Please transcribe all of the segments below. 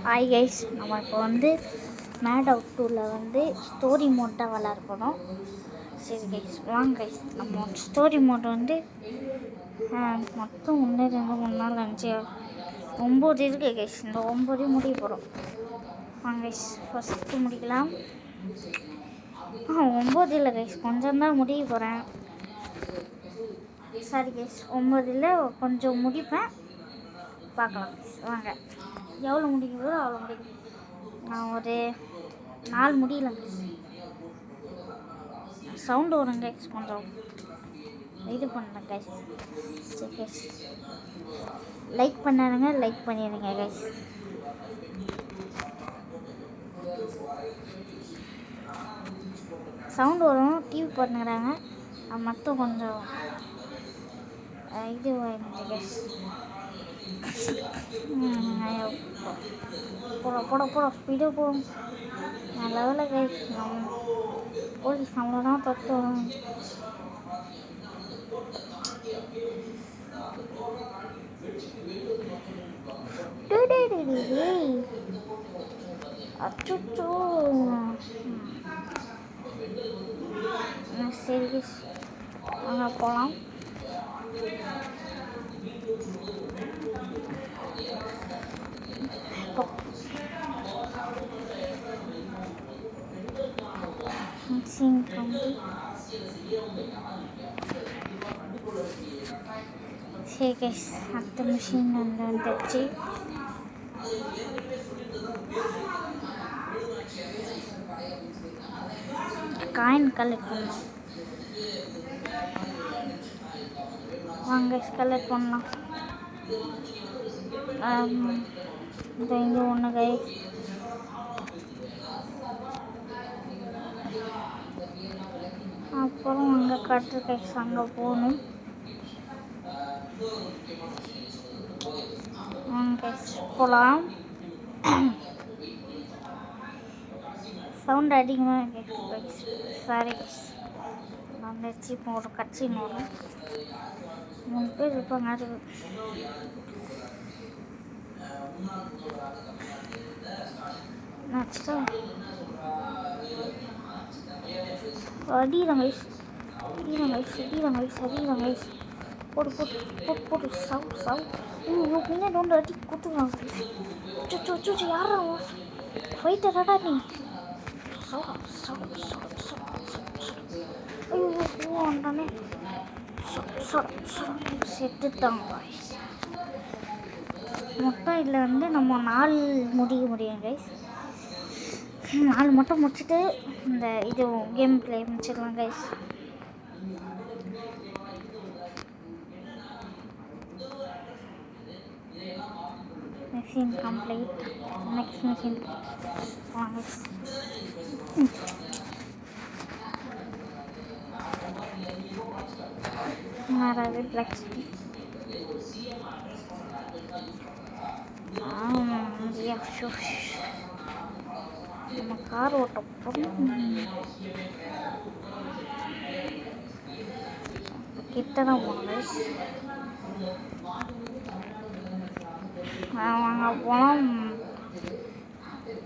Hi guys, நம்ம இப்போ வந்து மேட் அவுட் டூவில் வந்து ஸ்டோரி மோட் தான் விளாட்றோம். சரி கைஸ், வாங்க கைஸ். நம்ம ஸ்டோரி மோட் வந்து மொத்தம் 1 2 3 4 5 9 இருக்குது கைஸ். இந்த 9 முடிய போகிறோம். வாங்க கைஸ், ஃபஸ்ட்டு முடிக்கலாம். 9 இல்லை கைஸ், கொஞ்சம் தான் முடிய போகிறேன். சரி கைஸ், 9ல் கொஞ்சம் முடிப்பேன். பார்க்கலாம் கைஸ், வாங்க. எவ்வளோ முடிக்குதோ அவ்வளோ முடிக்கும். நான் ஒரு 4 முடியல கைஸ். சவுண்டு வரும் கைஸ், கொஞ்சம் இது பண்ணுறேன் கைஸ். சரி கைஸ், லைக் பண்ணாருங்க, லைக் பண்ணிடுங்க கைஸ். சவுண்டு வரும், டிவி பண்ணுறாங்க. அது மட்டும் கொஞ்சம் இது கைஸ். போட ஸ்பீடாக போகும். நல்ல வேலை கைஸ், போலீஸ் நம்மளை தான் தொட்டு வரும். அச்சோ, சரி கைஸ், வாங்க போகலாம். சரி கைஸ், அடுத்த மிஷின் வந்துச்சு. காயின் கலெக்ட் பண்ணலாம். வாங்க கைஸ், கலெக்ட் பண்ணலாம். இது இங்கே ஒன்று கைஸ். அப்புறம் அங்கே கட்டு கைஸ், அங்கே போகணும். போகலாம். சவுண்ட் அதிகமாக கேட்குது கைஸ், சாரி கைஸ். வந்துச்சு. இப்போ ஒரு கட்சின்னு வரும். 3 பேர் இருப்பாங்க. அது அடிக்கிறேன் கைஸ். போட்டு சவு பின்னாடி ஒன்று அடி கொடுத்துருவாங்க. சு யாரா ஃபைட்டராடா நீ? ஐயோ வந்தானே. செத்துட்டாங்க. மொத்தம் இதில் வந்து நம்ம 4 முடிக்க முடியும் கைஸ். 4 மட்டும் முடிச்சுட்டு இந்த இது கேம் பிளே முடிச்சிடலாம் guys. Machine complete. Next machine வாங்க. நிறையவே பிளாக் நம்ம கார் ஓட்ட கிட்ட தான் போனோம். வாங்க போனால்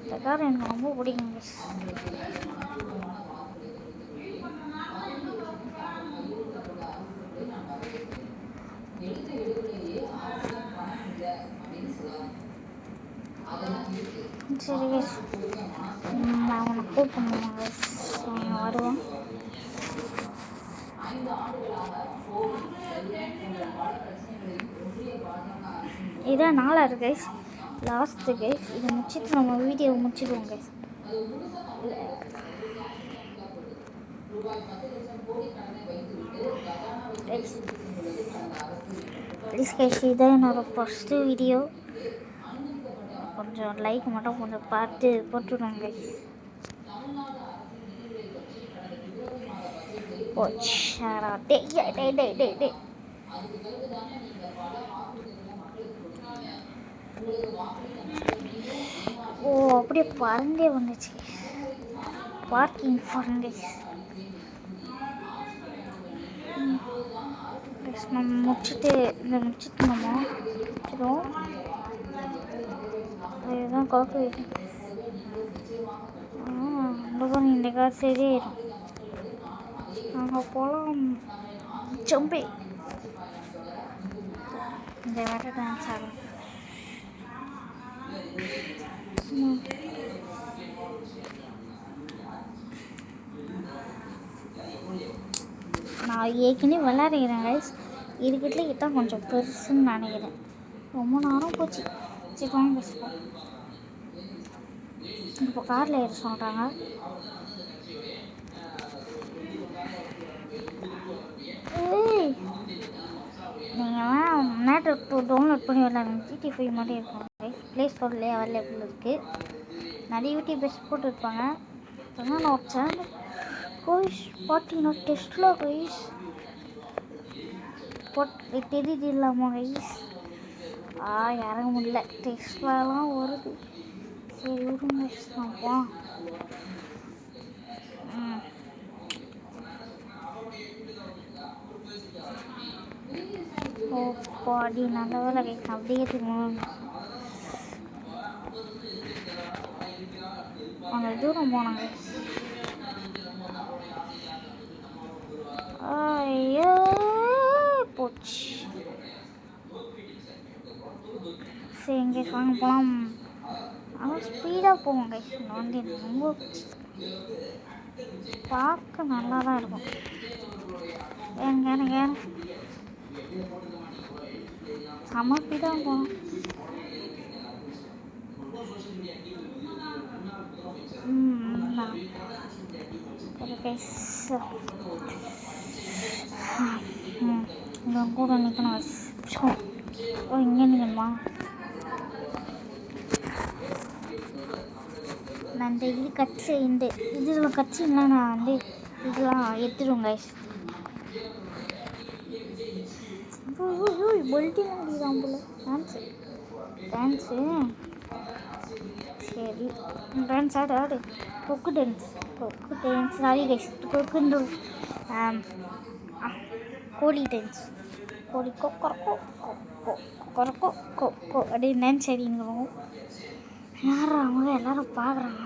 இந்த கார் எனக்கு ரொம்ப பிடிக்கும். சரி கைஸ், நான் அவனை கூப்பிடணும் கைஸ். அவங்க வருவான். இதான் 4 கைஸ், லாஸ்ட்டு கைஸ். இதை முடிச்சுட்டு நம்ம வீடியோவை முடிச்சிடுவோம் கைஸ். ப்ளீஸ் கைஸ், இதான் என்னோட ஃபஸ்ட்டு வீடியோ. கொஞ்சம் லைக் மட்டும் கொஞ்சம் பார்த்து போட்டுவிடுங்க கைஸ். ஓ அப்படியே பறந்தே வந்துச்சு. பார்க்கிங் பாருங்க நம்ம முடிச்சுட்டு நம்ம முடிச்சிடுவோம். இதுதான் காக்கு இந்த கார் சரியாயிடும். நாங்கள் போகலாம். ஜம்பி இந்த வாட்டி டான்ஸ் ஆடும். நான் ஏற்கனவே விளையாடுகிறேன் கைஸ். இருக்கிறதுல இதான் கொஞ்சம் பெருசுன்னு நினைக்கிறேன். ரொம்ப நேரம் போச்சு. சரி வாங்க பேசுவோம். இப்போ காரில் ஏற சொல்கிறாங்க. நீங்கள் மேட் டவுன்லோட் பண்ணி விளையாடுங்க. GTA 5 மாதிரி இருக்கும். ப்ளே ஸ்டோர்லேயே அவைலபிள் இருக்குது. நிறைய யூடியூபர்ஸ் போட்டுருப்பாங்க. அதனால் நான் ஒரு சேனல் கோயிஸ் பார்த்தீங்கன்னா டெஸ்ட்ல கோயிஸ் தெரியுது இல்லாமா கைஸ். இறங்க முடியல. டெஸ்ட்லாம் வருது. சரி விடுங்க நான் போகலாம். ஓ பாடி நல்ல வேலை கைஸ். அப்படியே இருக்கணும். அங்கே தூரம் போனாங்க. ஐயோ போச்சு. சரி இங்கே வாங்க போகலாம். ஆனால் ஸ்பீடாக போவோம் கைஸ். இந்த வண்டி ரொம்ப பார்க்க நல்லா தான் இருக்கும். ஏங்க செம்ம ஸ்பீடாக போகணும். இங்கே கூட நிற்கணும். இங்கே நிற்கணுமா? நான் இந்த இது கட்சி இந்த இதில் கட்சிலாம் நான் வந்து இதெல்லாம் எடுத்துடுவேன் கைஸ். பொல்ட்டிலாம் அடிதான் போல. டான்ஸு சரி டான்ஸ் ஆடு. கொக்கு டான்ஸ் சாரி கைஸ். கொக்குன்ற கோழி டான்ஸ். கோழி கொக்கரக்கோ கொக்கரக்கோ கொக்கோ அப்படின்னு டான்ஸ் ஆடிங்கிறோம். யாரும் அவங்க எல்லோரும் பார்க்குறாங்க.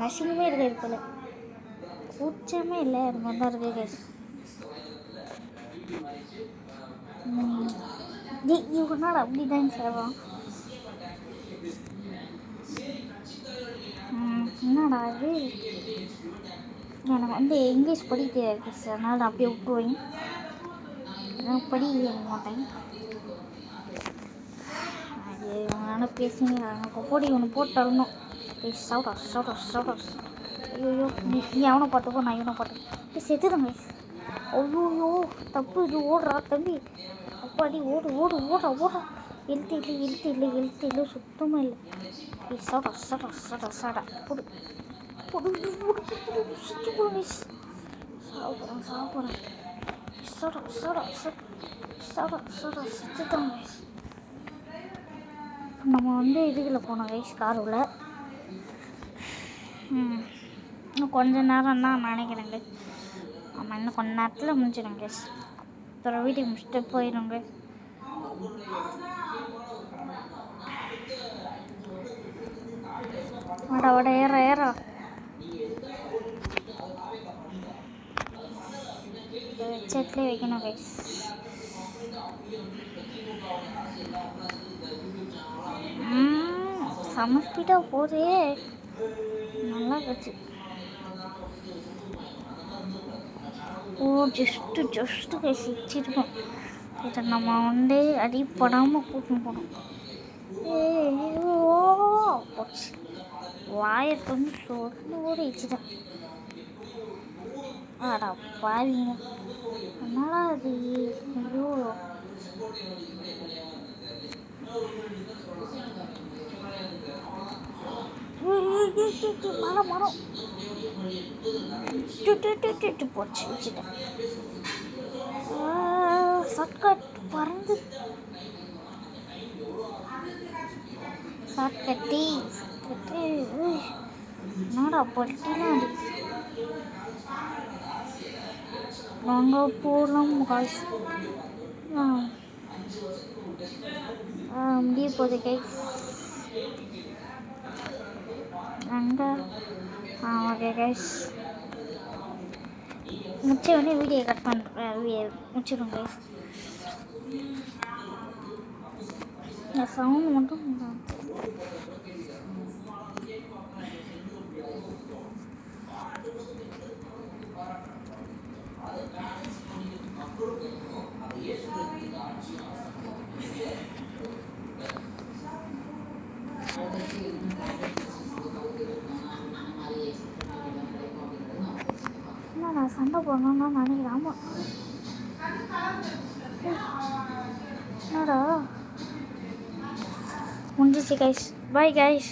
அசிங்கமே இருக்குது போல. கூச்சமே இல்லை. அது மாதிரி தான் இருக்குது கைஸ். இவங்க நாள் அப்படி டான்ஸ் ஆடுறோம். என்னடா அது? எனக்கு வந்து இங்கிலீஷ் படிக்க தெரியாது சார். அதனால் நான் அப்படியே விட்டுருவேன். எனக்கு படிக்க மாட்டேன். அது இவங்களால பேசுங்க. எனக்கு போடி ஒன்று போட்டாலும் சவுடர்ஸ். ஐயோ நீ அவனை பார்த்துக்கோ, நான் இவனை பார்த்துக்கோ. செத்துதான் கைஸ். ஐயோ தப்பு. இது ஓடுறா தம்பி. அப்பாடி ஓடுறா. எழுத்து இல்லை சுத்தமாக இல்லை. சடா போடு சாப்பிட்றேன். சுத்தம் கைஸ். நம்ம வந்து இதுக்குள்ள போனோம் கைஸ். காருக்குள்ள இன்னும் கொஞ்ச நேரம் தான் நினைக்கிறேன் கைஸ். ஆமாம் இன்னும் கொஞ்ச நேரத்தில் முடிஞ்சிடும் கைஸ். அப்புறம் வீட்டுக்கு முடிச்சுட்டு போயிடும் கைஸ். வட ஏற ஹெட்செட்லேயே வைக்கணும் கைஸ். செம்ம ஸ்பீடாக போதே. நல்லா போச்சு. ஜஸ்ட்டு கைஸ் வச்சிருக்கோம். இதை நம்ம வந்து அடிப்படாமல் கூட்டின்னு போனோம். போச்சு. வாயத்து வந்து சொல்லோடு வச்சுட்டேன். ஆடா பாருங்க. என்னடா அது? ஐயோ மரம் போச்சு வச்சுட்டேன். ஷார்ட்கட் பறந்து ஷார்ட்கட்டி என்னடா பட்டிலாம் அடிச்சு. நாங்கள் போகலாம் காய்ஸ். முடிய போகுது கைஸ். ஓகே கைஸ், முடிச்ச உடனே வீடியோ கட் பண்ணுறேன், முடிச்சிடும் கைஸ். இந்த சவுண்ட் மட்டும் என்ன நான் சண்டை போடணும்னா நினைக்கிறேன். ஆமாம், என்னடா முடிஞ்சிச்சு கைஸ். Bye guys.